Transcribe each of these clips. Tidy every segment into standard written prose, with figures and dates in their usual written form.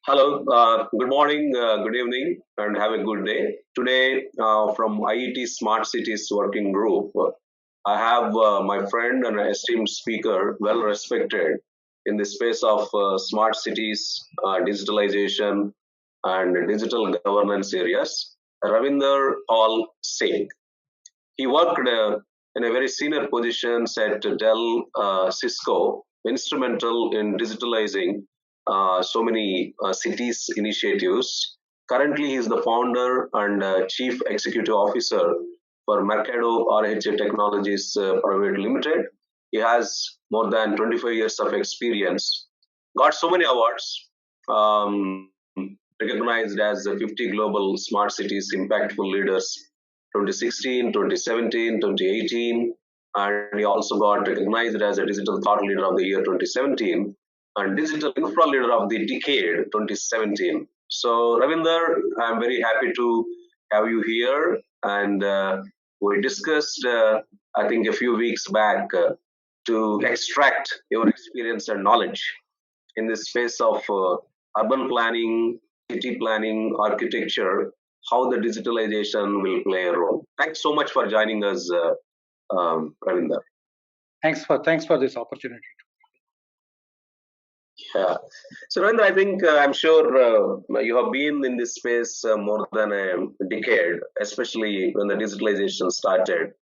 Hello, good morning, good evening, and have a good day. Today, from IET Smart Cities Working Group, I have my friend and esteemed speaker, well respected in the space of smart cities, digitalization, and digital governance areas, Ravinder All Singh. He worked in a very senior positions at Dell, Cisco, instrumental in digitalizing so many cities initiatives. Currently, he is the founder and chief executive officer for Merkado RHA Technologies Private Limited. He has more than 25 years of experience, got so many awards, um, recognized as the 50 Global Smart Cities Impactful Leaders 2016, 2017, 2018, and he also got recognized as a Digital Thought Leader of the Year 2017 and Digital Infra Leader of the Decade 2017. So, Ravinder, I'm very happy to have you here. And we discussed, I think, a few weeks back to extract your experience and knowledge in the space of urban planning, city planning, architecture, how the digitalization will play a role. Thanks so much for joining us, Ravinder. Thanks for this opportunity. Yeah. So, Ravinder, I think I'm sure you have been in this space more than a decade, especially when the digitalization started.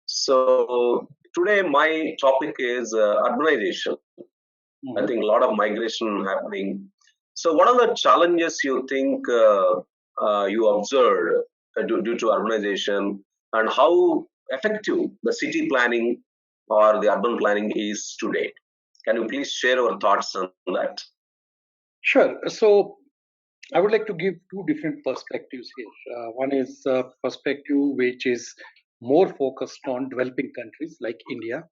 So, today my topic is urbanization. I think a lot of migration happening. So, what are the challenges you think you observed due to urbanization, and how effective the city planning or the urban planning is today? Can you please share your thoughts on that? Sure. So I would like to give two different perspectives here. One is a perspective which is more focused on developing countries like India,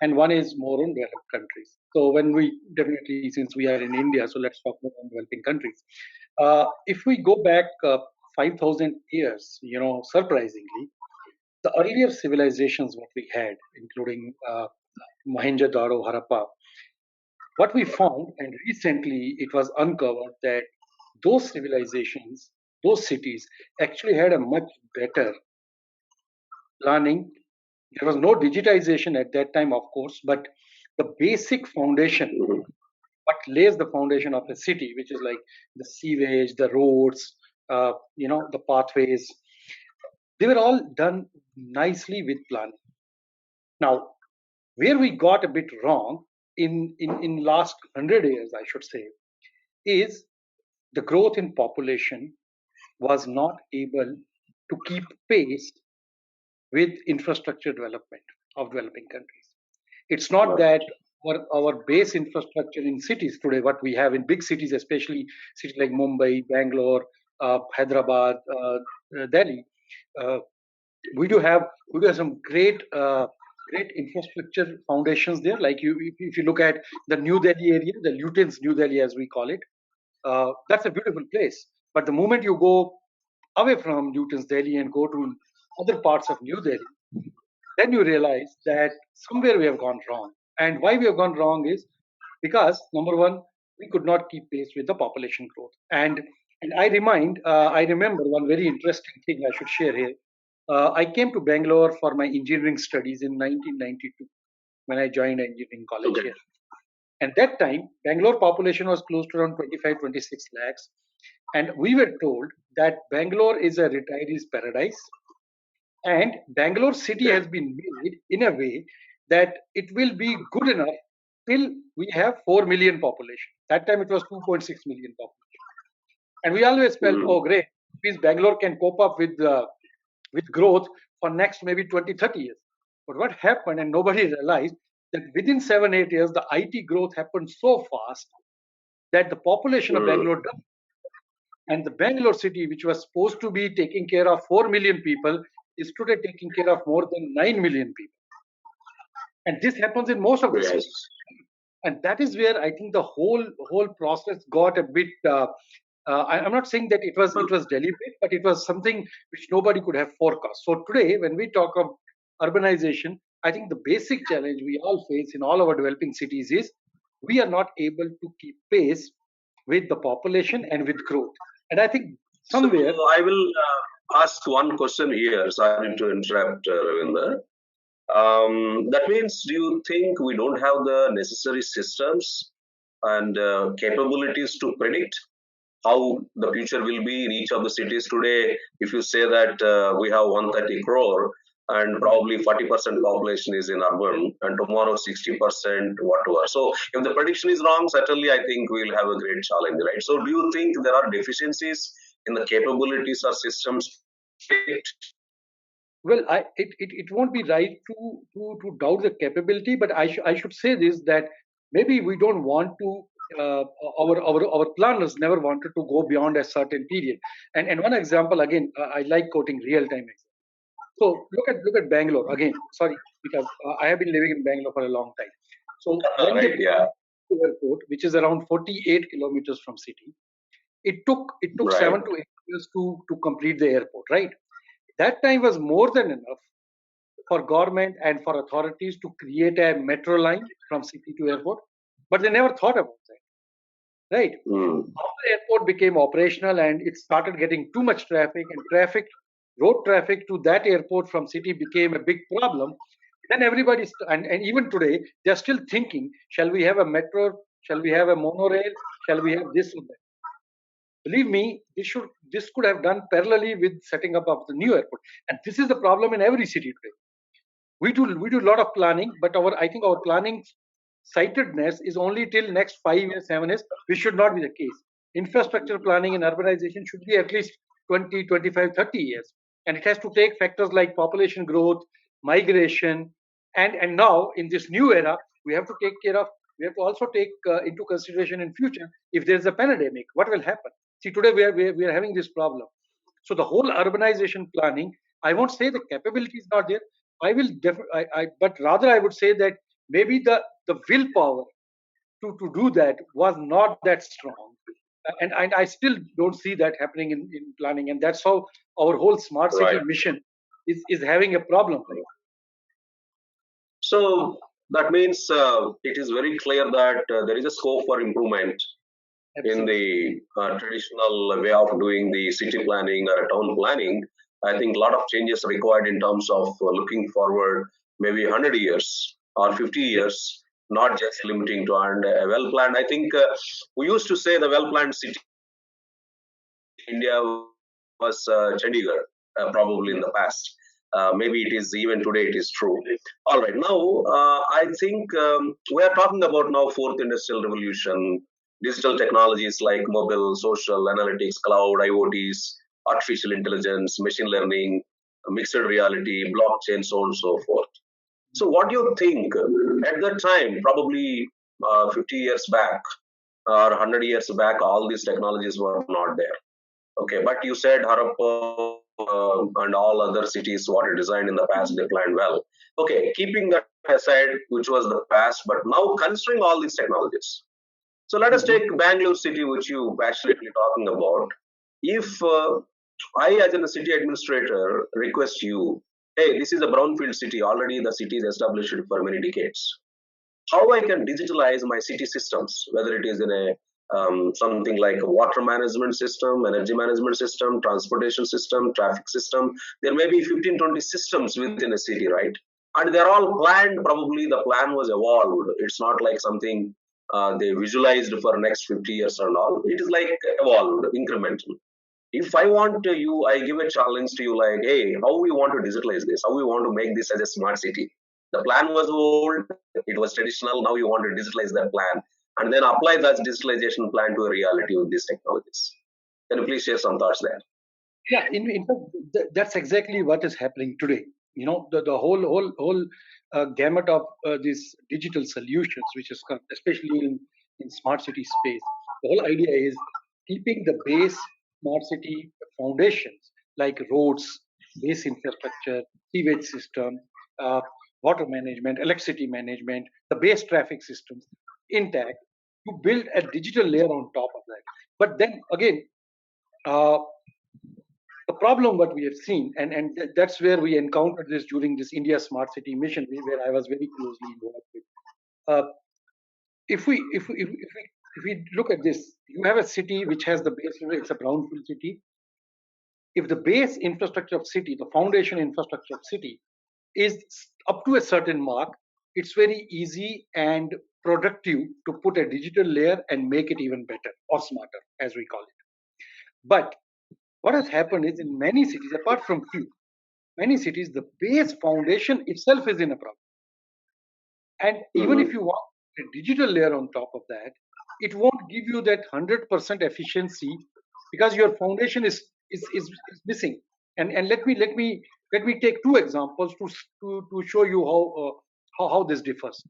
and one is more on developed countries. So when we definitely, since we are in India, so let's talk more on developing countries. If we go back 5,000 years, surprisingly, the earlier civilizations what we had, including Mohenjo-daro, Harappa, what we found, and recently it was uncovered that those civilizations, those cities actually had a much better planning. There was no digitization at that time, of course, but the basic foundation, what lays the foundation of a city, which is like the sewage, the roads, the pathways, they were all done nicely with planning. Now, where we got a bit wrong in last 100 years, I should say, is the growth in population was not able to keep pace with infrastructure development of developing countries. It's not that our base infrastructure in cities today, what we have in big cities, especially cities like Mumbai, Bangalore, Hyderabad, Delhi, we do have some great infrastructure foundations there. Like if you look at the New Delhi area, the Lutyens New Delhi as we call it, that's a beautiful place. But the moment you go away from Lutyens Delhi and go to other parts of New Delhi, then you realize that somewhere we have gone wrong. And why we have gone wrong is because number one, we could not keep pace with the population growth. And I remember one very interesting thing I should share here. I came to Bangalore for my engineering studies in 1992 when I joined engineering college here. And that time, Bangalore population was close to around 25, 26 lakhs. And we were told that Bangalore is a retiree's paradise. And Bangalore city has been made in a way that it will be good enough till we have 4 million population. That time it was 2.6 million population. And we always felt, oh, great, means Bangalore can cope up with growth for next maybe 20, 30 years. But what happened, and nobody realized, that within 7, 8 years, the IT growth happened so fast that the population of Bangalore doubled. And the Bangalore city, which was supposed to be taking care of 4 million people, is today taking care of more than 9 million people. And this happens in most of the cities. And that is where I think the whole process got a bit. I'm not saying that it was deliberate, but it was something which nobody could have forecast. So today, when we talk of urbanization, I think the basic challenge we all face in all our developing cities is we are not able to keep pace with the population and with growth. And I think So somewhere, I will ask one question here. Sorry to interrupt, Ravinder. That means, do you think we don't have the necessary systems and capabilities to predict how the future will be in each of the cities today? If you say that we have 130 crore and probably 40% population is in urban, and tomorrow 60% whatever. So if the prediction is wrong, certainly I think we'll have a great challenge, right? So do you think there are deficiencies in the capabilities or systems? well, it won't be right to doubt the capability, but I should say this, that maybe we don't want to. Our planners never wanted to go beyond a certain period. And one example again, I like quoting real time example. So look at Bangalore again. Sorry, because I have been living in Bangalore for a long time. So when they Right, built yeah, the airport, which is around 48 kilometers from city, it took right, 7 to 8 years to complete the airport. Right, that time was more than enough for government and for authorities to create a metro line from city to airport, but they never thought about that. Right. mm, After the airport became operational and it started getting too much traffic, and road traffic to that airport from city became a big problem, then and even today they're still thinking, shall we have a metro, shall we have a monorail, shall we have this or that? Believe me, this could have done parallelly with setting up of the new airport. And this is the problem in every city today. We do a lot of planning, but I think our planning sightedness is only till next 5 years, 7 years, which should not be the case. Infrastructure planning and urbanization should be at least 20, 25, 30 years. And it has to take factors like population growth, migration, and now in this new era, we have to also take into consideration in future, if there's a pandemic, what will happen? See, today we are having this problem. So the whole urbanization planning, I won't say the capability is not there. But rather I would say that maybe the willpower to do that was not that strong, and I still don't see that happening in planning, and that's how our whole smart city right. mission is having a problem right So that means it is very clear that there is a scope for improvement now. in Absolutely. the traditional way of doing the city planning or town planning. I think a lot of changes required in terms of looking forward, maybe 100 years or 50 Yeah. years, not just limiting to and a well planned. I think we used to say the well planned city in India was Chandigarh, probably in Yeah. the past. Maybe it is even today. It is true. All right. Now, I think we are talking about now fourth industrial revolution, digital technologies like mobile, social, analytics, cloud, IoTs, artificial intelligence, machine learning, mixed reality, blockchain, so on and so forth. So, what do you think at that time, probably 50 years back or 100 years back, all these technologies were not there? Okay, but you said Harappa and all other cities what are designed in the past, they planned well. Okay, keeping that aside, which was the past, but now considering all these technologies. So let us Mhm. take Bangalore city, which you passionately talking about. If I, as a city administrator, request you, hey, this is a brownfield city. Already the city is established for many decades. How I can digitalize my city systems, whether it is in a something like a water management system, energy management system, transportation system, traffic system. There may be 15, 20 systems within a city, right? And they're all planned. Probably the plan was evolved. It's not like something they visualized for next 50 years and all. It is like evolved, incremental. If I want to you, I give a challenge to you like, hey, how we want to digitalize this? How we want to make this as a smart city? The plan was old, it was traditional. Now you want to digitalize that plan and then apply that digitalization plan to a reality with these technologies. Can you please share some thoughts there? Yeah, in fact, that's exactly what is happening today. The whole gamut of these digital solutions, which is especially in smart city space. The whole idea is keeping the base smart city foundations like roads, base infrastructure, sewage system, uh, water management, electricity management, the base traffic systems intact, to build a digital layer on top of that. But then again, uh, the problem what we have seen, and that's where we encountered this during this India Smart City mission, where I was very closely involved with. Uh, if we if we look at this, you have a city which has the base, it's a brownfield city. If the base infrastructure of city, the foundation infrastructure of city is up to a certain mark, it's very easy and productive to put a digital layer and make it even better or smarter, as we call it. But what has happened is in many cities, apart from few, many cities, the base foundation itself is in a problem. And even if Mm-hmm. you want a digital layer on top of that, it won't give you that 100% efficiency because your foundation is missing. And let me take two examples to show you how this differs.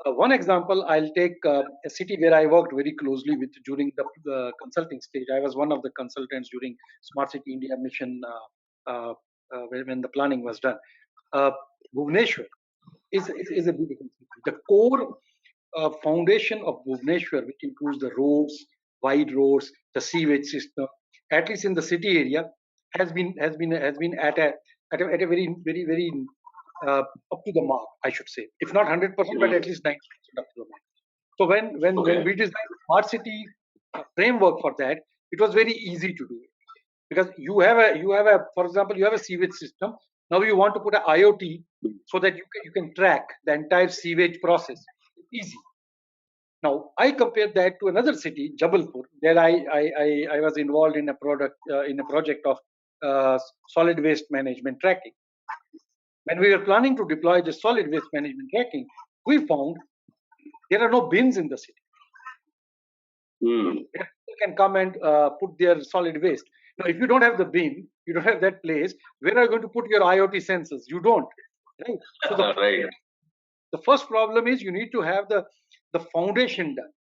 One example, I'll take a city where I worked very closely with during the consulting stage. I was one of the consultants during Smart City India mission when the planning was done. Uh, Bhubaneswar is a beautiful city. The core foundation of Bhubaneswar, which includes the roads, wide roads, the sewage system, at least in the city area, has been at a very up to the mark, I should say. If not 100%, but at Mm-hmm. least 90% up to the mark. So when Okay. we designed smart city framework for that, it was very easy to do it because you have a for example you have a sewage system. Now you want to put an IoT so that you can track the entire sewage process. It's easy. Now I compared that to another city, Jabalpur, where I was involved in a project of solid waste management tracking. When we were planning to deploy the solid waste management tracking, we found there are no bins in the city Mm. where people can come and put their solid waste. Now, if you don't have the bin, you don't have that place, where are you going to put your IoT sensors? You don't, right? So the Right. the first problem is you need to have the foundation done.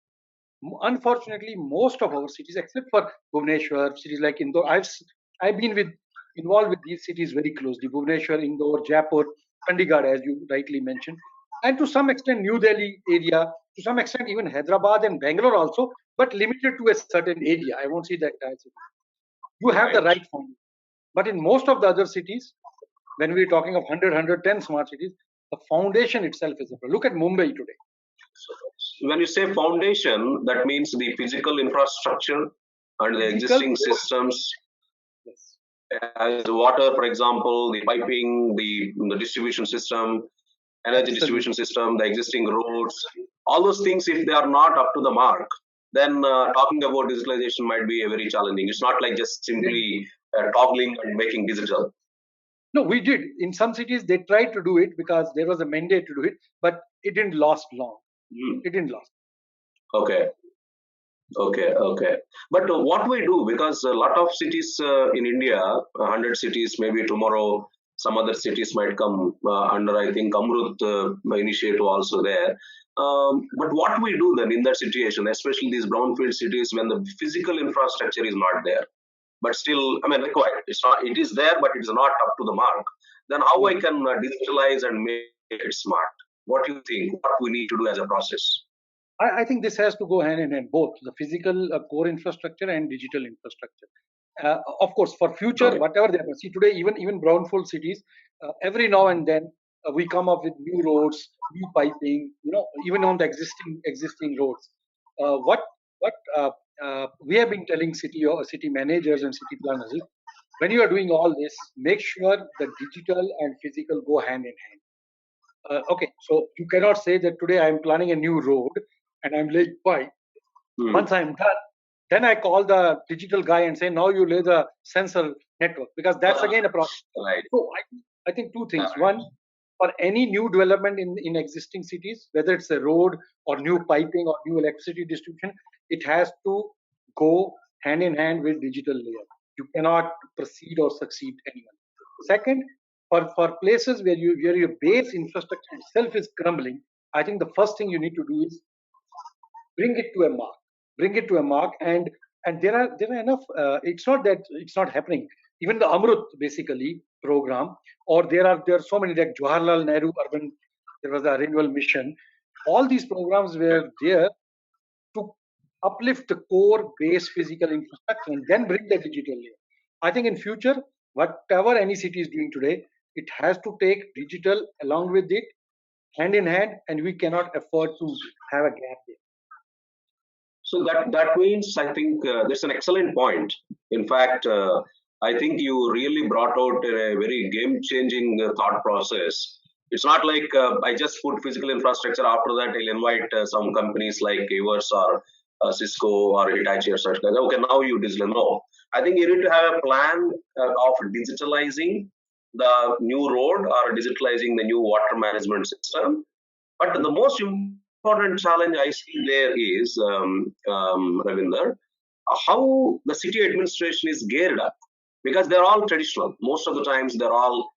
Unfortunately, most of our cities, except for Bhubaneswar, cities like Indore, I've been involved with these cities very closely. Bhubaneswar, Indore, Jaipur, Chandigarh, as you rightly mentioned, and to some extent New Delhi area, to some extent even Hyderabad and Bangalore also, but limited to a certain area. I won't say that entire city. You have the Right. right foundation, but in most of the other cities, when we're talking of 100, smart cities, the foundation itself is a problem. Look at Mumbai today. So when you say foundation, that means the physical infrastructure and the Physical, existing systems, yes, as water, for example, the piping, the distribution system, energy absolutely. distribution system, the existing roads, all those things, if they are not up to the mark, then talking about digitalization might be very challenging. It's not like just simply toggling and making digital. No, we did. In some cities, they tried to do it because there was a mandate to do it, but it didn't last long. Mm. It didn't last. Okay. Okay, okay. But what we do, because a lot of cities in India, 100 cities, maybe tomorrow some other cities might come under, I think, Amrut initiative also there. But what we do then in that situation, especially these brownfield cities, when the physical infrastructure is not there, but still, I mean, required. It's not. It is there, but it is not up to the mark. Then how I Yeah. can digitalize and make it smart? What do you think? What we need to do as a process? I think this has to go hand in hand, both the physical core infrastructure and digital infrastructure. Of course, for future, Okay. whatever they are, see today, even brownfield cities, every now and then we come up with new roads, new piping. Even on the existing roads. What we have been telling city managers and city planners is, when you are doing all this, make sure the digital and physical go hand in hand. Okay, so you cannot say that today I am planning a new road and I'm laying pipe. Hmm. Once I'm done, then I call the digital guy and say, now you lay the sensor network, because that's again a process. Right. So I think two things. One, for any new development in existing cities, whether it's a road or new piping or new electricity distribution, it has to go hand in hand with digital layer. You cannot proceed or succeed anyone. Second, for places where your base infrastructure itself is crumbling, I think the first thing you need to do is bring it to a mark. Bring it to a mark, and there are enough. It's not that it's not happening. Even the Amrut basically program, or there are so many, like Jawaharlal Nehru urban, there was a renewal mission. All these programs were there to uplift the core base physical infrastructure and then bring the digital layer. I think in future, whatever any city is doing today, it has to take digital along with it, hand in hand, and we cannot afford to have a gap there. So that means I think that's an excellent point. In fact, I think you really brought out a very game-changing thought process. It's not like I just put physical infrastructure. After that, I'll invite some companies like yours or Cisco or Hitachi or such. Like, okay, now you digital. No, I think you need to have a plan of digitalizing the new road or digitalizing the new water management system. But the most important challenge I see there is, Ravinder, how the city administration is geared up, because they're all traditional. Most of the times, they're all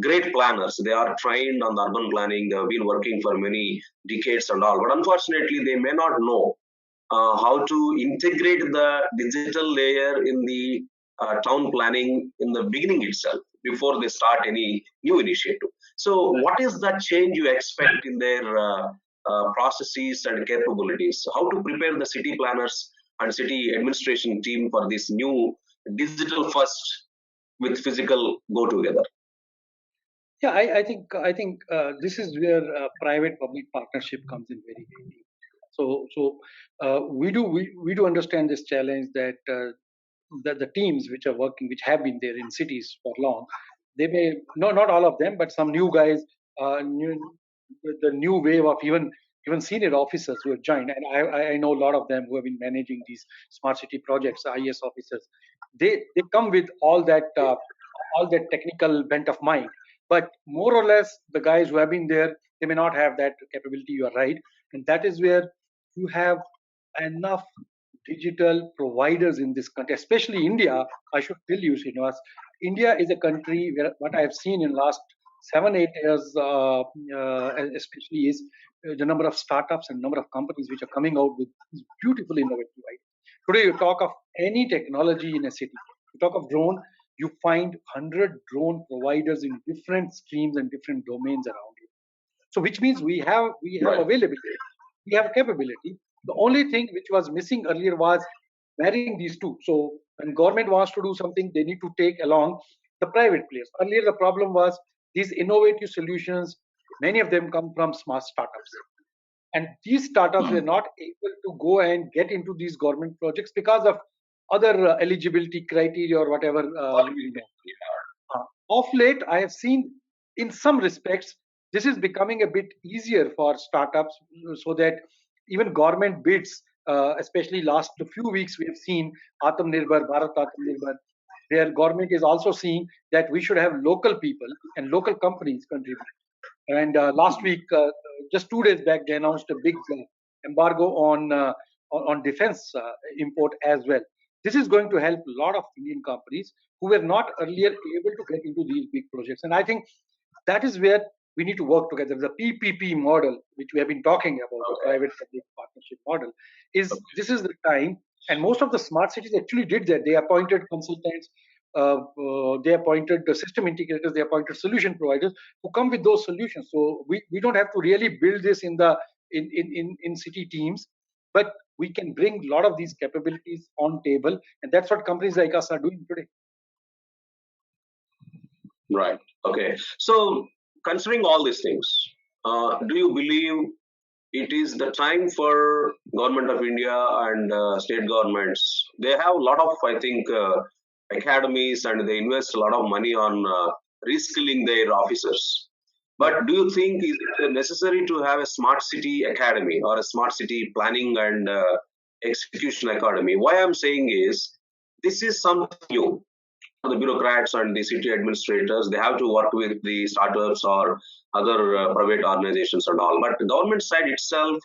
great planners. They are trained on the urban planning. They have been working for many decades and all. But unfortunately, they may not know how to integrate the digital layer in the town planning in the beginning itself before they start any new initiative. So, what is that change you expect in their processes and capabilities? How to prepare the city planners and city administration team for this new digital first with physical go together? Yeah, I think this is where private-public partnership comes in very handy. So we do understand this challenge that the teams which are working, which have been there in cities for long, they may not all of them, but some new guys, the new wave of even senior officers who have joined, and I know a lot of them who have been managing these smart city projects, IS officers. They come with all that technical bent of mind, but more or less the guys who have been there, they may not have that capability. You are right, and that is where you have enough digital providers in this country, especially India. I should tell you, Srinivas, India is a country where what I have seen in last 7 8 years, especially, is the number of startups and number of companies which are coming out with these beautiful innovative ideas. Today, you talk of any technology in a city, you talk of drone, you find 100 drone providers in different streams and different domains around you. So which means we have Right. availability, we have capability. The only thing which was missing earlier was marrying these two. So when government wants to do something, they need to take along the private players. Earlier the problem was these innovative solutions, many of them come from smart startups, and these startups were not able to go and get into these government projects because of other eligibility criteria or whatever. Of late, I have seen in some respects this is becoming a bit easier for startups, so that even government bids, especially last few weeks, we have seen Atmanirbhar Bharat Atmanirbhar, where government is also seeing that we should have local people and local companies contribute. And last week, just 2 days back, they announced a big embargo on defense import as well. This is going to help a lot of Indian companies who were not earlier able to get into these big projects. And I think that is where we need to work together. The PPP model, which we have been talking about, the Okay. private-public partnership model, is this is the time. And most of the smart cities actually did that. They appointed consultants, they appointed the system integrators, they appointed solution providers who come with those solutions. So we don't have to really build this in city teams, but we can bring a lot of these capabilities on table, and that's what companies like us are doing today. Right. Okay. So, considering all these things, do you believe it is the time for government of India and state governments? They have a lot of, I think, academies, and they invest a lot of money on reskilling their officers. Right. But do you think is it necessary to have a smart city academy or a smart city planning and execution academy? Why I'm saying is this is something new. The bureaucrats and the city administrators, they have to work with the startups or other private organizations and all, but the government side itself,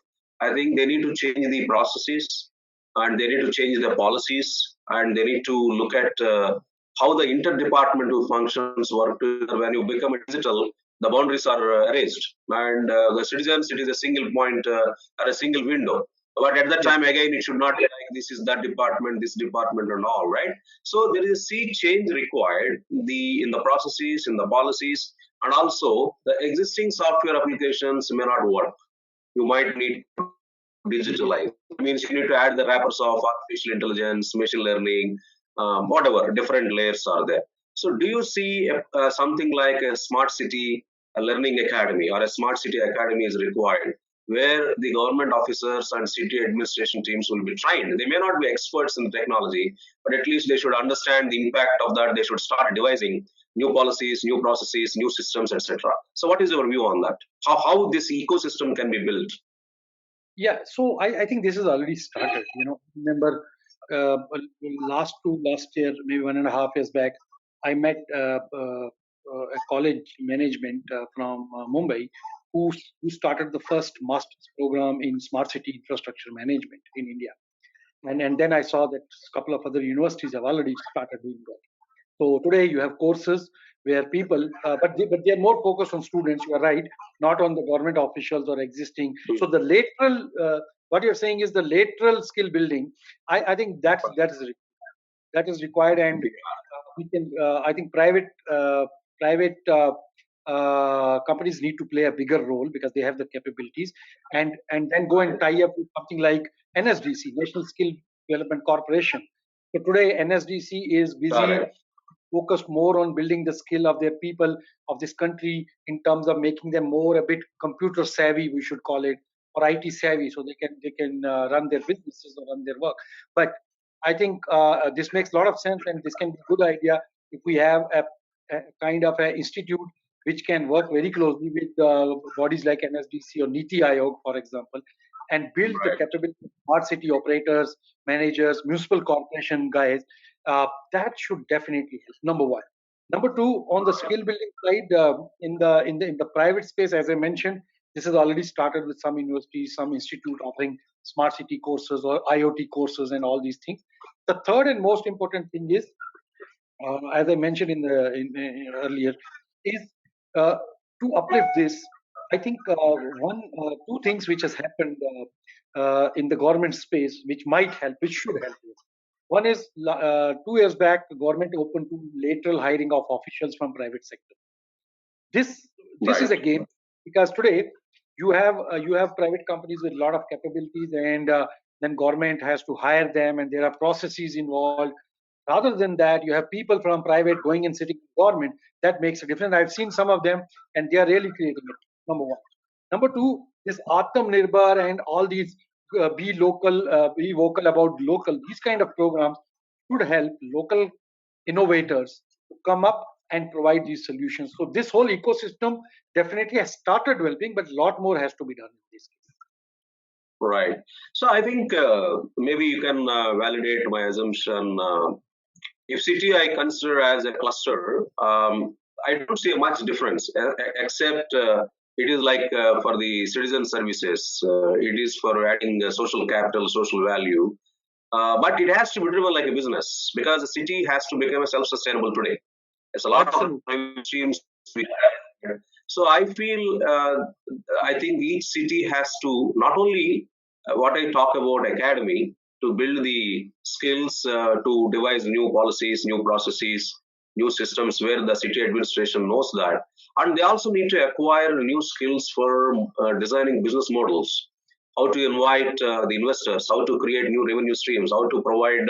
I think they need to change the processes, and they need to change the policies, and they need to look at how the interdepartmental functions work together. When you become a digital, the boundaries are erased, and the citizens, it is a single point or a single window. But at that Yes. time, again, it should not be like this is that department, this department, and all, right? So there is a sea change required in the processes, in the policies, and also the existing software applications may not work. You might need to digitalize. It means you need to add the wrappers of artificial intelligence, machine learning, whatever different layers are there. So, do you see something like a smart city, a learning academy, or a smart city academy is required, where the government officers and city administration teams will be trained. They may not be experts in technology, but at least they should understand the impact of that. They should start devising new policies, new processes, new systems, etc. So, what is your view on that? How this ecosystem can be built? Yeah, so I think this has already started. Remember last year, maybe 1.5 years back, I met a college management from Mumbai who started the first master's program in smart city infrastructure management in India. And then I saw that a couple of other universities have already started doing that. So today you have courses where people, but they are more focused on students. You are right, not on the government officials or existing. So the lateral, what you're saying is the lateral skill building. I think that is required, and we can. I think private companies need to play a bigger role because they have the capabilities, and then go and tie up with something like NSDC, National Skill Development Corporation. So today NSDC is busy Correct. focused more on building the skill of their people of this country in terms of making them more a bit computer savvy, we should call it, or IT savvy, so they can run their businesses or run their work. But I think this makes a lot of sense, and this can be a good idea if we have a kind of an institute which can work very closely with bodies like NSDC or Niti Aayog, for example, and build the Right. capability of smart city operators, managers, municipal corporation guys. That should definitely help. Number one. Number two, on the skill building side, in the private space, as I mentioned, this has already started with some universities, some institute offering smart city courses or IoT courses and all these things. The third and most important thing is, as I mentioned in earlier, is uh, to uplift this. I think two things which has happened in the government space, which might help, which should help. One is 2 years back, the government opened to lateral hiring of officials from private sector. This is Right. a game because today you have private companies with a lot of capabilities, and then government has to hire them, and there are processes involved. Rather than that, you have people from private going and sitting in government. That makes a difference. I've seen some of them, and they are really creating it. Number one. Number two, this Atam Nirbhar and all these be local, be vocal about local. These kind of programs should help local innovators to come up and provide these solutions. So this whole ecosystem definitely has started developing, but a lot more has to be done in this case. Right. So I think maybe you can validate my assumption. If city I consider as a cluster, I don't see much difference, except it is like for the citizen services, it is for adding social capital, social value. But it has to be driven like a business because the city has to become a self-sustainable today. There's a lot of Absolutely. revenue streams. So I feel, I think each city has to not only what I talk about academy to build the skills to devise new policies, new processes, new systems where the city administration knows that, and they also need to acquire new skills for designing business models, how to invite the investors, how to create new revenue streams, how to provide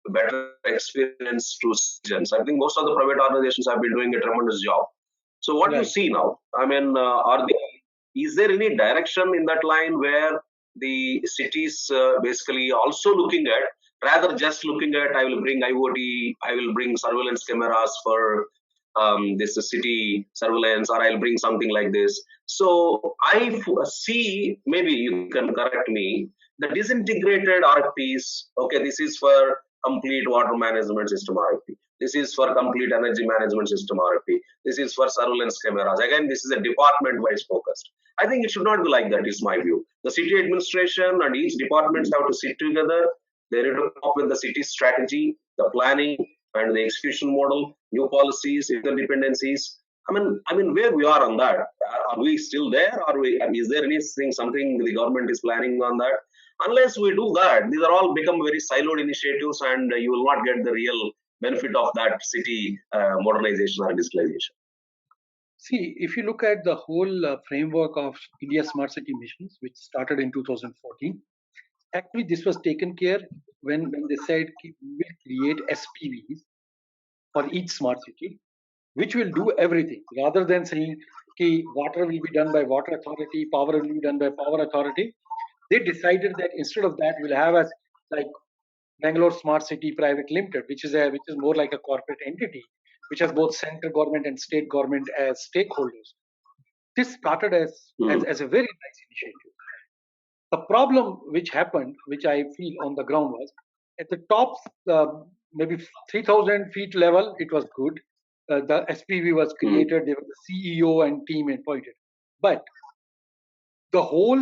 better experience to citizens. I think most of the private organizations have been doing a tremendous job. So what do you Right. see now? I mean, is there any direction in that line where the cities basically also looking at, rather just looking at, I will bring IoT, I will bring surveillance cameras for this city surveillance, or I'll bring something like this. So see, maybe you can correct me, the disintegrated RFPs, okay, this is for complete water management system RFP. This is for complete energy management system RFP. This is for surveillance cameras. Again, this is a department-wise focused. I think it should not be like that, is my view. The city administration and each departments have to sit together. They need to come up with the city strategy, the planning, and the execution model, new policies, interdependencies. I mean, where we are on that? Are we still there? Are we? Is there anything, something the government is planning on that? Unless we do that, these are all become very siloed initiatives, and you will not get the real benefit of that city modernization or digitalization. See, if you look at the whole framework of India Smart City missions, which started in 2014, actually this was taken care when they said we will create SPVs for each smart city, which will do everything rather than saying water will be done by water authority, power will be done by power authority. They decided that instead of that, we'll have as like Bangalore Smart City Private Limited, which is more like a corporate entity, which has both central government and state government as stakeholders. This started as a very nice initiative. The problem which happened, which I feel on the ground, was at the top, maybe 3,000 feet level, it was good. The SPV was created, there was the CEO and team appointed. But the whole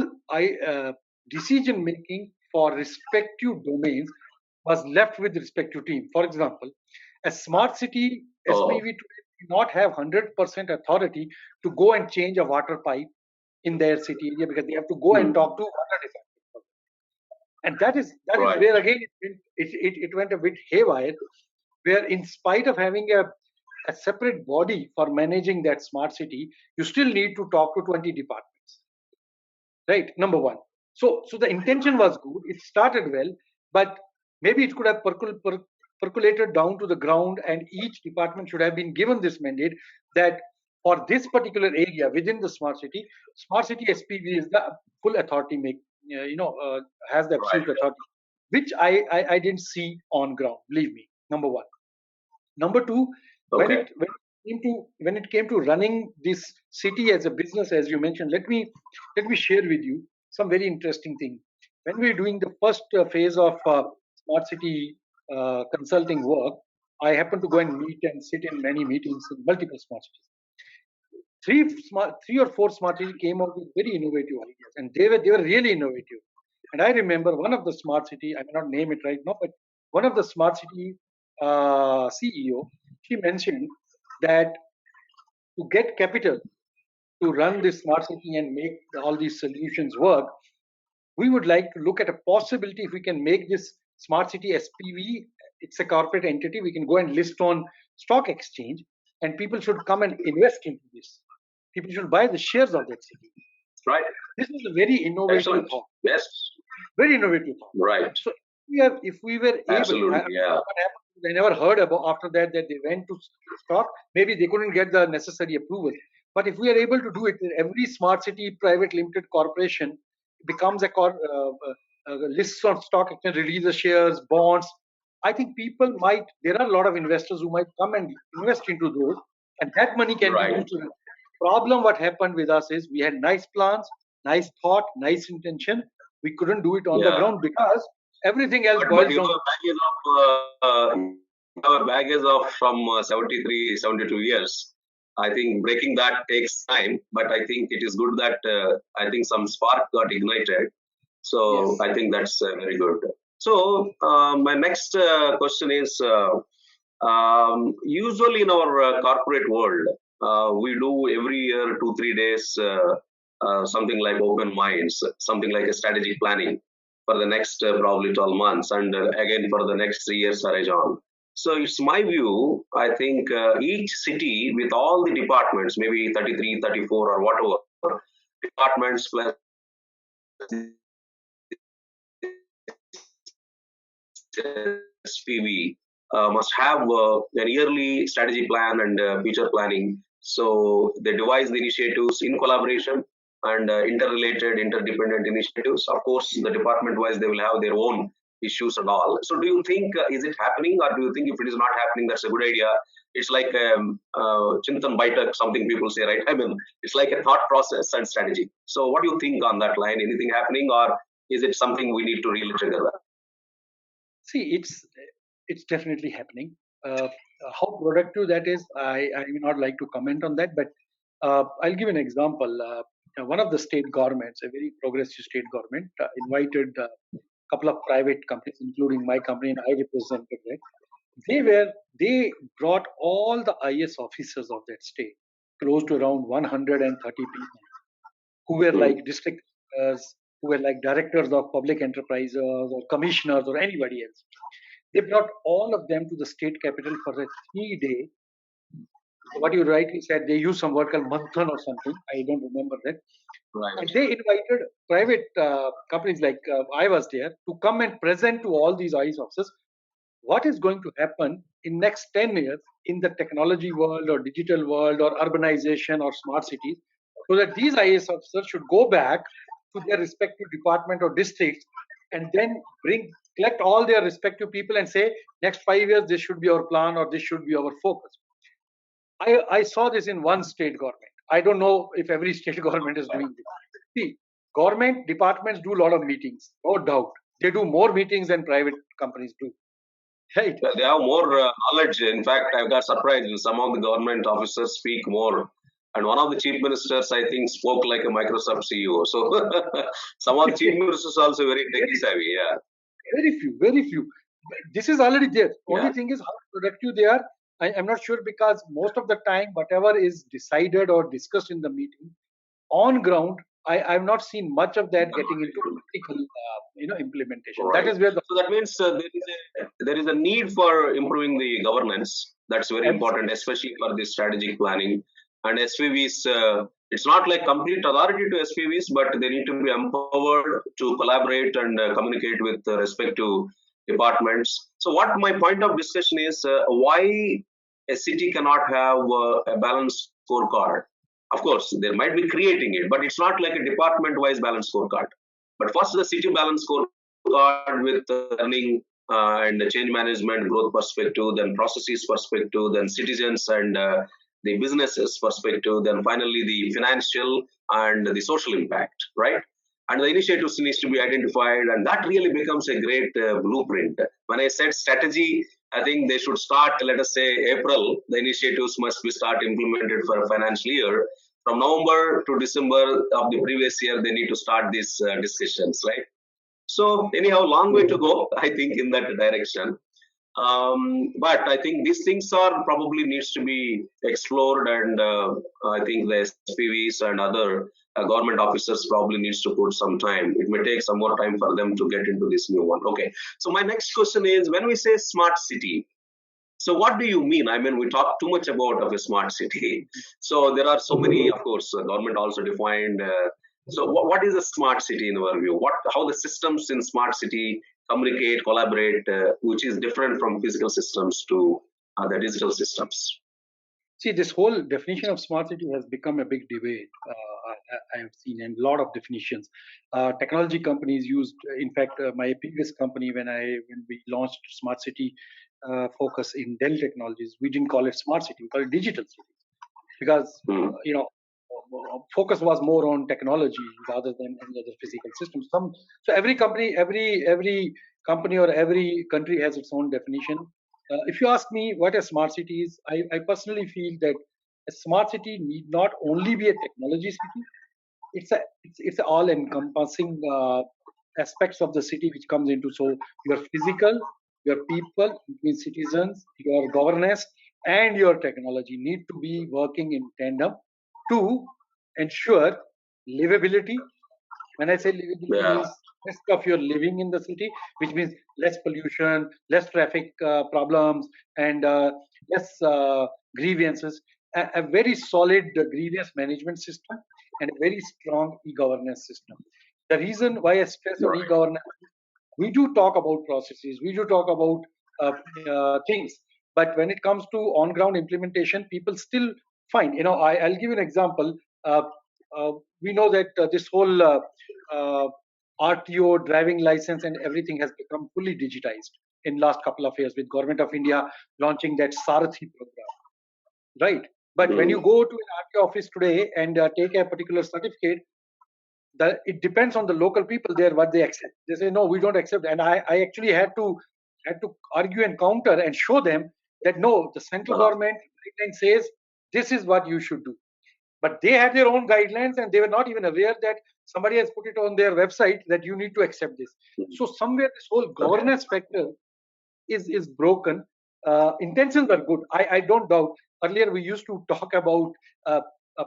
decision making for respective domains was left with respective team. For example, a smart city SPV today do not have 100% authority to go and change a water pipe in their city area, because they have to go and talk to water department. And that is where again it went a bit haywire, where in spite of having a separate body for managing that smart city, you still need to talk to 20 departments. Right, number one. So the intention was good, it started well, but maybe it could have percolated down to the ground, and each department should have been given this mandate that for this particular area within the smart city SPV is the full authority, has the absolute authority, which I didn't see on ground, believe me. Number one. Number two, when it came to running this city as a business, as you mentioned, let me share with you some very interesting thing. When we were doing the first phase of smart city consulting work, I happened to go and meet and sit in many meetings in multiple smart cities. Three or four smart cities came out with very innovative ideas, and they were really innovative. And I remember one of the smart city, I may not name it right now, but one of the smart city CEO, she mentioned that to get capital to run this smart city and make all these solutions work, we would like to look at a possibility if we can make this smart city SPV. It's a corporate entity. We can go and list on stock exchange, and people should come and invest into this. People should buy the shares of that city. Right. This is a very innovative thought. Yes. Very innovative thought. Right. So if we were able, absolutely, yeah. I never heard about after that they went to stock. Maybe they couldn't get the necessary approval. But if we are able to do it, every smart city private limited corporation becomes a lists on stock exchange, releases shares, bonds. I think people might. There are a lot of investors who might come and invest into those, and that money can be used. Problem what happened with us is we had nice plans, nice thought, nice intention. We couldn't do it on the ground because everything else boils down. Our baggage of from 73, 72 years. I think breaking that takes time, but I think it is good that I think some spark got ignited. So yes. I think that's very good. So my next question is, usually in our corporate world, we do every year 2-3 days something like open minds, something like a strategic planning for the next probably 12 months, and again for the next 3 years on. So it's my view, I think each city with all the departments, maybe 33, 34 or whatever, departments plus SPV must have an yearly strategy plan and future planning. So they devise the initiatives in collaboration and interrelated, interdependent initiatives. Of course, the department-wise, they will have their own issues and all. So do you think, is it happening, or do you think if it is not happening, that's a good idea? It's like Chintan Baitak, something people say, right? I mean, it's like a thought process and strategy. So what do you think on that line? Anything happening, or is it something we need to really together? See, it's definitely happening. How productive that is, I may not like to comment on that, but I'll give an example. One of the state governments, a very progressive state government, invited a couple of private companies, including my company, and I represented it. They brought all the IS officers of that state, close to around 130 people, who were like district who were like directors of public enterprises or commissioners or anybody else. They brought all of them to the state capital for a 3-day. What you rightly said, they used some word called manthan or something. I don't remember that. Right. And they invited private companies like I was there to come and present to all these IS officers what is going to happen in next 10 years in the technology world or digital world or urbanization or smart cities, so that these IAS officers should go back to their respective department or districts and then collect all their respective people and say, next 5 years, this should be our plan or this should be our focus. I saw this in one state government. I don't know if every state government is doing this. See, government departments do a lot of meetings, no doubt. They do more meetings than private companies do. Right. They have more knowledge. In fact, I got surprised when some of the government officers speak more. And one of the chief ministers, I think, spoke like a Microsoft CEO. So some of the chief ministers also very tech savvy. Yeah. Very few, very few. This is already there. Only Yeah. thing is how productive they are. I'm not sure, because most of the time, whatever is decided or discussed in the meeting, on ground, I've not seen much of that getting into practical, implementation. Right. That is where the So that means there is a need for improving the governance. That's very important, especially for the strategic planning. And SPVs, it's not like complete authority to SPVs, but they need to be empowered to collaborate and communicate with respective departments. So what my point of discussion is, why a city cannot have a balanced scorecard. Of course, they might be creating it, but it's not like a department-wise balanced scorecard. But first, the city balance scorecard with learning and the change management growth perspective, then processes perspective, then citizens and the businesses perspective, then finally the financial and the social impact, right? And the initiatives needs to be identified, and that really becomes a great blueprint. When I said strategy, I think they should start, let us say, April. The initiatives must be start implemented for a financial year. From November to December of the previous year, they need to start these discussions, right? So anyhow, long way to go, I think, in that direction. But I think these things are probably needs to be explored, and I think the SPVs and other government officers probably needs to put some time. It may take some more time for them to get into this new one. Okay. So my next question is, when we say smart city, so what do you mean? I mean, we talk too much about of a smart city. So there are so many, of course, government also defined. So what is a smart city in our view? How the systems in smart city communicate, collaborate, which is different from physical systems to the digital systems. See, this whole definition of smart city has become a big debate. I have seen a lot of definitions. Technology companies used, in fact, my previous company, when we launched smart city focus in Dell Technologies, we didn't call it smart city, we called it digital city, because focus was more on technology rather than any other physical systems. So every company or every country has its own definition. If you ask me what a smart city is, I personally feel that a smart city need not only be a technology city. It's all encompassing aspects of the city which comes into. So your physical, your people, between citizens, your governance, and your technology need to be working in tandem to ensure livability. When I say livability, means rest of your living in the city, which means less pollution, less traffic problems, and less grievances. A very solid grievance management system and a very strong e-governance system. The reason why I stress on e-governance, we do talk about processes, we do talk about things, but when it comes to on-ground implementation, people still find. I'll give you an example. We know that this whole RTO, driving license, and everything has become fully digitized in last couple of years, with Government of India launching that Sarathi program, right? But when you go to an RTO office today and take a particular certificate, it depends on the local people there what they accept. They say no, we don't accept, and I actually had to argue and counter and show them that no, the central government guideline says this is what you should do. But they had their own guidelines, and they were not even aware that somebody has put it on their website that you need to accept this. So somewhere this whole governance factor is broken. Intentions are good. I don't doubt. Earlier we used to talk about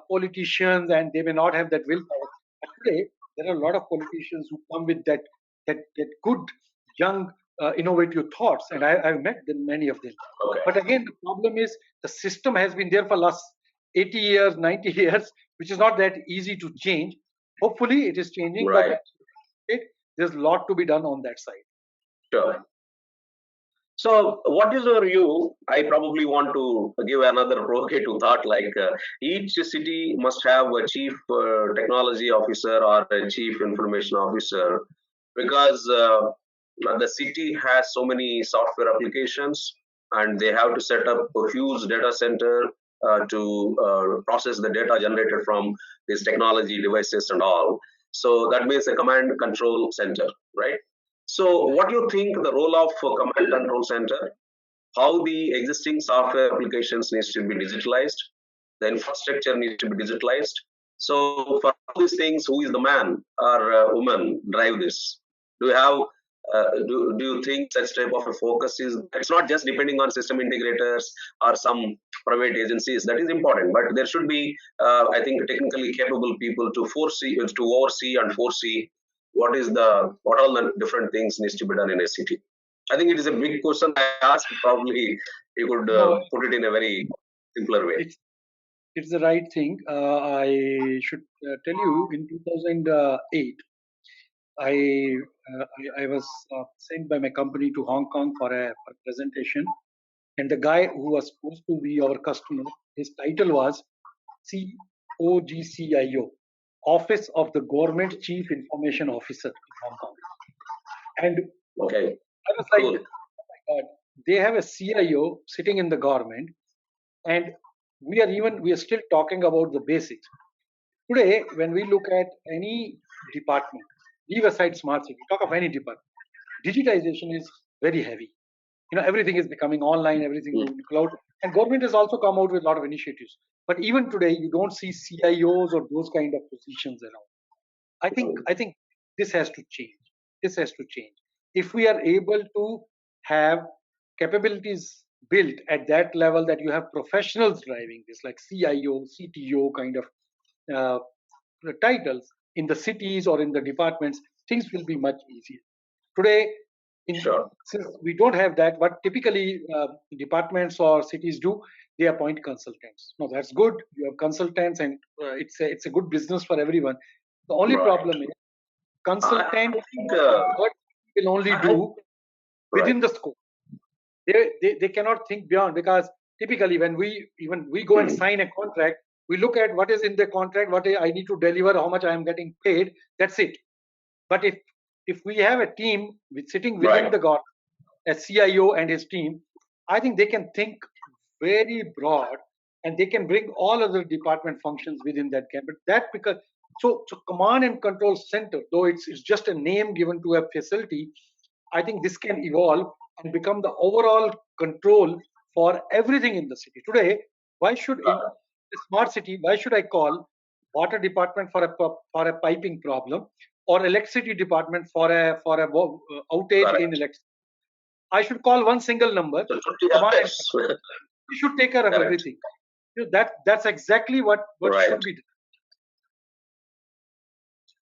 politicians, and they may not have that willpower. But today there are a lot of politicians who come with that good young innovative thoughts, and I've met many of them. But again, the problem is the system has been there for last 80 years, 90 years, which is not that easy to change. Hopefully it is changing, but there's a lot to be done on that side. Sure. So, what is your view? I probably want to give another provocative thought. Like each city must have a chief technology officer or a chief information officer, because the city has so many software applications, and they have to set up a huge data center to process the data generated from these technology devices and all. So that means a command control center, right? So, what do you think the role of command control center? How the existing software applications needs to be digitalized? The infrastructure needs to be digitalized. So, for all these things, who is the man or woman drive this? Do you have do you think such type of a focus is? It's not just depending on system integrators or some private agencies. That is important, but there should be, I think, technically capable people to foresee, to oversee and foresee what all the different things needs to be done in a city. I think it is a big question I asked. Probably you could No, put it in a very simpler way. it's the right thing. I should tell you, in 2008, I was sent by my company to Hong Kong for a presentation, and the guy who was supposed to be our customer, his title was COGCIO, Office of the Government Chief Information Officer in Hong Kong. And Okay, I was like, cool. oh my God, they have a CIO sitting in the government, and we are still talking about the basics. Today, when we look at any department, leave aside smart city, talk of any department, digitization is very heavy. Everything is becoming online, everything Mm, moving to cloud, and government has also come out with a lot of initiatives. But even today, you don't see CIOs or those kind of positions around. I think this has to change. This has to change. If we are able to have capabilities built at that level, that you have professionals driving this, like CIO, CTO kind of uh, titles in the cities or in the departments, things will be much easier. Today, sure. since we don't have that, what typically departments or cities do, they appoint consultants. No, that's good. You have consultants, and it's a good business for everyone. The only Right. problem is I consultant think what will only I do right. within the scope. They cannot think beyond, because typically when we go and sign a contract, we look at what is in the contract, what I need to deliver, how much I am getting paid. That's it. But if we have a team sitting within Right. the government, a CIO and his team, I think they can think very broad, and they can bring all other department functions within that camp. But that, because so command and control center, though it's just a name given to a facility, I think this can evolve and become the overall control for everything in the city. Today, why should in a smart city, why should I call water department for a piping problem, or electricity department for a outage in Correct. electricity? I should call one single number, So 50 command and aspects. control. You should take care of Correct. everything. That's exactly what Right. should be done.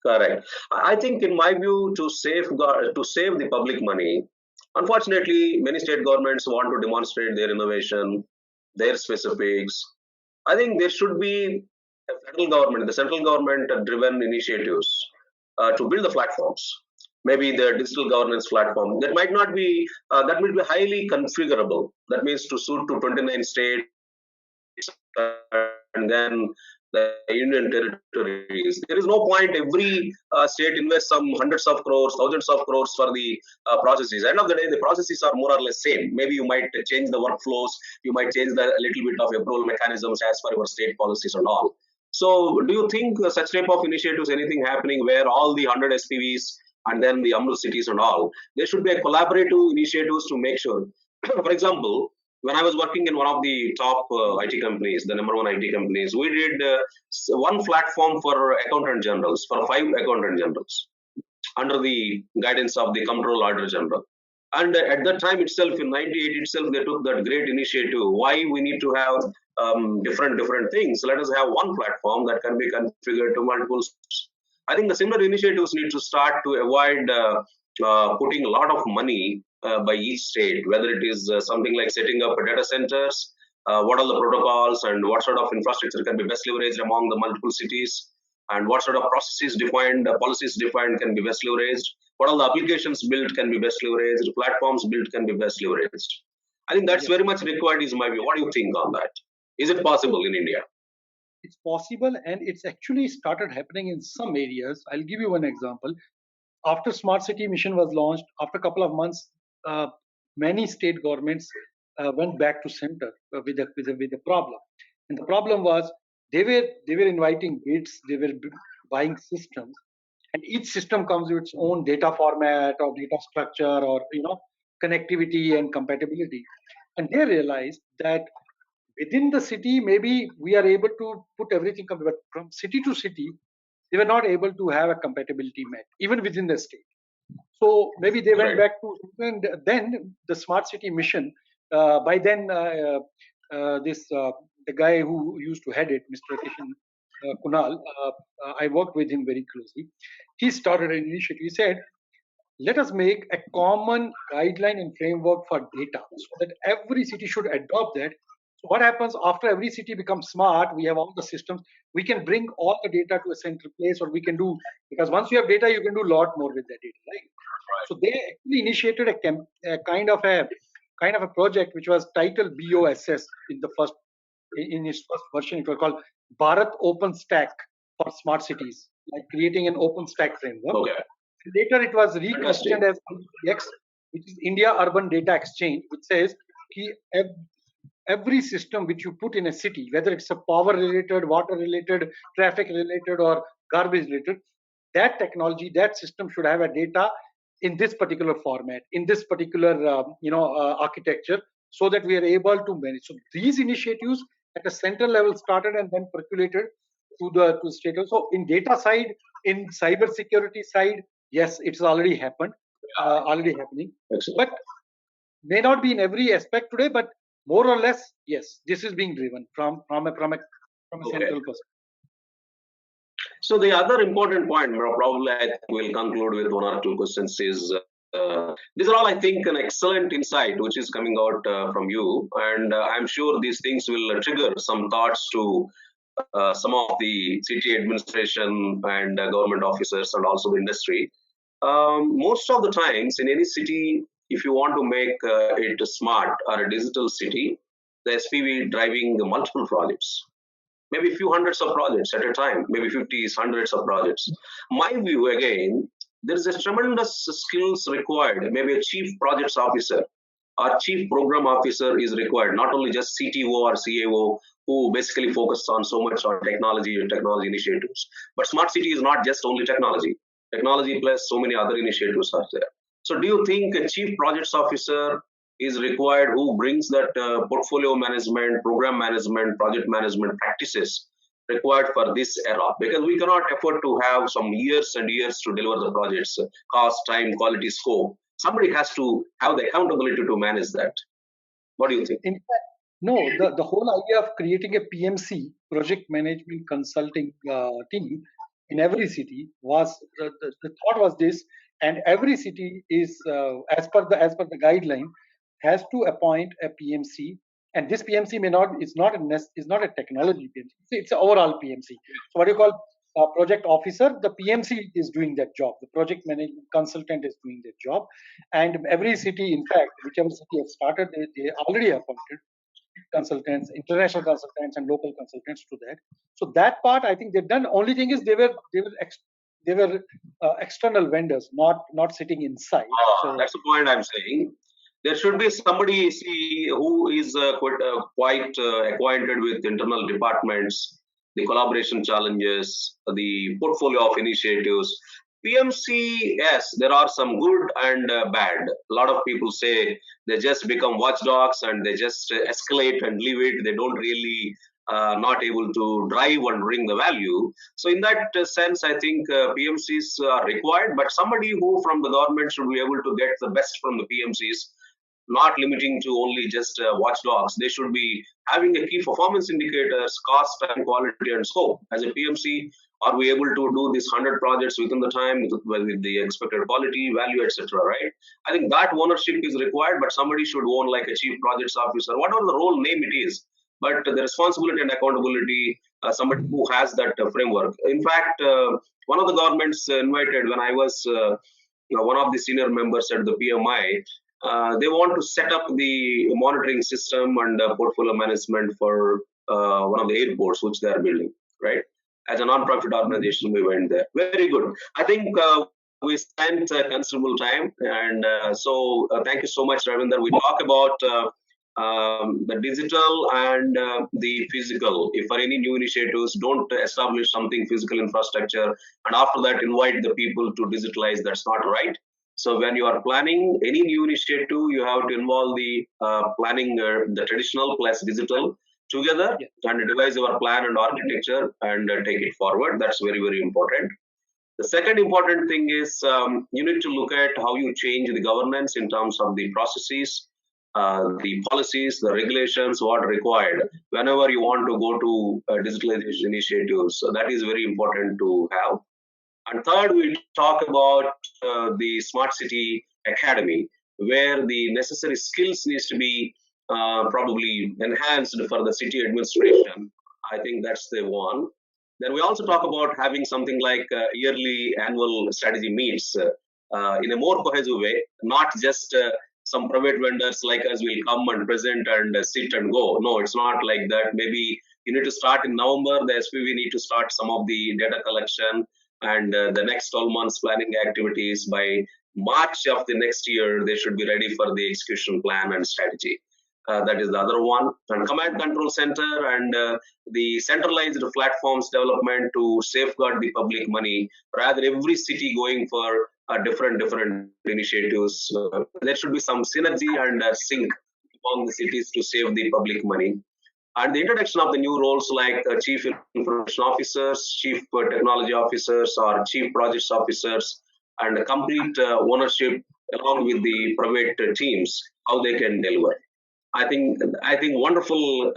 Correct. I think, in my view, to save the public money, unfortunately, many state governments want to demonstrate their innovation, their specifics. I think there should be a federal government, the central government driven initiatives to build the platforms. Maybe the digital governance platform that might not be that will be highly configurable. That means to suit to 29 states and then the union territories. There is no point every state invests some hundreds of crores, thousands of crores for the processes. End of the day, the processes are more or less same. Maybe you might change the workflows, you might change the little bit of approval mechanisms as per your state policies and all. So, do you think such type of initiatives, anything happening where all the 100 SPVs and then the AMRUT cities and all, there should be a collaborative initiatives to make sure. For example, when I was working in one of the top IT companies, the number one IT companies, we did one platform for accountant generals, for five accountant generals, under the guidance of the Comptroller Auditor General. And at that time itself, in '98 itself, they took that great initiative. Why we need to have different things? Let us have one platform that can be configured to multiple. I think the similar initiatives need to start to avoid putting a lot of money by each state, whether it is something like setting up data centers, what are the protocols and what sort of infrastructure can be best leveraged among the multiple cities, and what sort of processes defined, policies defined can be best leveraged. what all the applications built can be best leveraged, platforms built can be best leveraged. I think that's Yes. very much required, is my view. What do you think on that? Is it possible in India? It's possible, and it's actually started happening in some areas. I'll give you one example. After smart city mission was launched, after a couple of months, uh, many state governments went back to center with a problem, and the problem was they were inviting bids, they were buying systems, and each system comes with its own data format or data structure, or connectivity and compatibility. And they realized that within the city, maybe we are able to put everything, but from city to city, they were not able to have a compatibility met, even within the state. So maybe they went Right. back to, and then the smart city mission. By then, this the guy who used to head it, Mr. Kishan Kunal, I worked with him very closely. He started an initiative. He said, let us make a common guideline and framework for data so that every city should adopt that. So what happens after every city becomes smart, we have all the systems, we can bring all the data to a central place, or we can do, because once you have data, you can do a lot more with that data, right? So they actually initiated a kind of a project which was titled BOSS in the first in its first version. It was called Bharat Open Stack for Smart Cities, like creating an open stack framework. Okay. Later, it was Fantastic. requestioned as IDX, which is India Urban Data Exchange, which says ki every system which you put in a city, whether it's a power related, water related, traffic related, or garbage related, that technology, that system should have a data in this particular format, in this particular architecture, so that we are able to manage. So these initiatives at a central level started and then percolated to the state. So in data side, in cyber security side, yes, it's already happened, already happening, Excellent. but may not be in every aspect today, but more or less, yes, this is being driven from a Okay. central perspective. So the other important point, probably I think we'll conclude with one or two questions, is these are all, I think, an excellent insight which is coming out from you, and I'm sure these things will trigger some thoughts to some of the city administration and government officers and also the industry. Most of the times in any city, if you want to make it smart or a digital city, the SPV driving multiple projects, maybe a few hundreds of projects at a time, maybe 50s, hundreds of projects. My view again, there is a tremendous skills required. Maybe a chief projects officer or chief program officer is required, not only just CTO or CAO who basically focus on so much on technology and technology initiatives. But smart city is not just only technology. Technology plus so many other initiatives are there. So do you think a chief projects officer is required who brings that portfolio management, program management, project management practices required for this era? Because we cannot afford to have some years and years to deliver the projects, cost, time, quality, scope. Somebody has to have the accountability to manage that. What do you think? In fact, no, the whole idea of creating a PMC, project management consulting team, in every city was the thought was this, and every city is as per the guideline has to appoint a PMC, and this PMC may not is not a technology PMC, it's an overall PMC. So what do you call project officer? The PMC is doing that job. The project management consultant is doing that job, and every city, in fact, whichever city has started, they already appointed consultants, international consultants, and local consultants to that. So that part, I think they've done. Only thing is they were external vendors, not sitting inside. So That's the point I'm saying. There should be somebody see who is quite acquainted with internal departments, the collaboration challenges, the portfolio of initiatives. PMC, yes, there are some good and bad. A lot of people say they just become watchdogs and they just escalate and leave it. They don't really not able to drive and bring the value. So in that sense, I think PMCs are required, but somebody who from the government should be able to get the best from the PMCs, not limiting to only just watchdogs. They should be having a key performance indicators, cost and quality and scope. As a PMC, are we able to do these 100 projects within the time with the expected quality, value, etc. Right? I think that ownership is required, but somebody should own like a chief projects officer, whatever the role name it is. But the responsibility and accountability, somebody who has that framework. In fact, one of the governments invited when I was one of the senior members at the PMI, they want to set up the monitoring system and portfolio management for one of the airports which they are building, right? As a non-profit organization, we went there. Very good. I think we spent considerable time, and thank you so much, Ravinder. We talk about the digital and the physical. If for any new initiatives, don't establish something physical infrastructure, and after that invite the people to digitalize. That's not right. So when you are planning any new initiative, you have to involve the planning, the traditional plus digital together, and devise your plan and architecture and take it forward. That's very, very important. The second important thing is you need to look at how you change the governance in terms of the processes, the policies, the regulations, what are required whenever you want to go to digitalization initiatives. So that is very important to have. And third, we talk about the Smart City Academy, where the necessary skills needs to be probably enhanced for the city administration. I think that's the one. Then we also talk about having something like yearly annual strategy meets in a more cohesive way, not just some private vendors like us will come and present and sit and go. No, it's not like that. Maybe you need to start in November, the SPV need to start some of the data collection and the next 12 months planning activities. By March of the next year, they should be ready for the execution plan and strategy. That is the other one. And command control center and the centralized platforms development to safeguard the public money, rather every city going for different initiatives. There should be some synergy and sync among the cities to save the public money. And the introduction of the new roles like chief information officers, chief technology officers, or chief projects officers, and complete ownership along with the private teams, how they can deliver. I think wonderful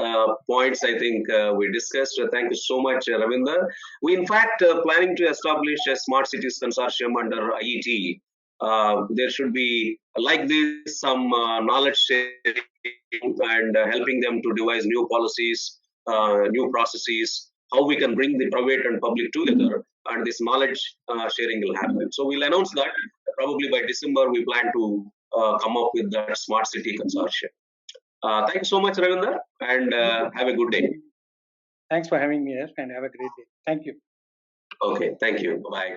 points. I think we discussed. Thank you so much, Ravinder. We in fact planning to establish a smart cities consortium under IET. There should be like this some knowledge sharing and helping them to devise new policies, new processes, how we can bring the private and public together, and this knowledge sharing will happen. So we'll announce that probably by December. We plan to come up with that smart city consortium. Thank you so much, Ravinder, and have a good day. Thanks for having me here, and have a great day. Thank you. Okay, thank you. Bye.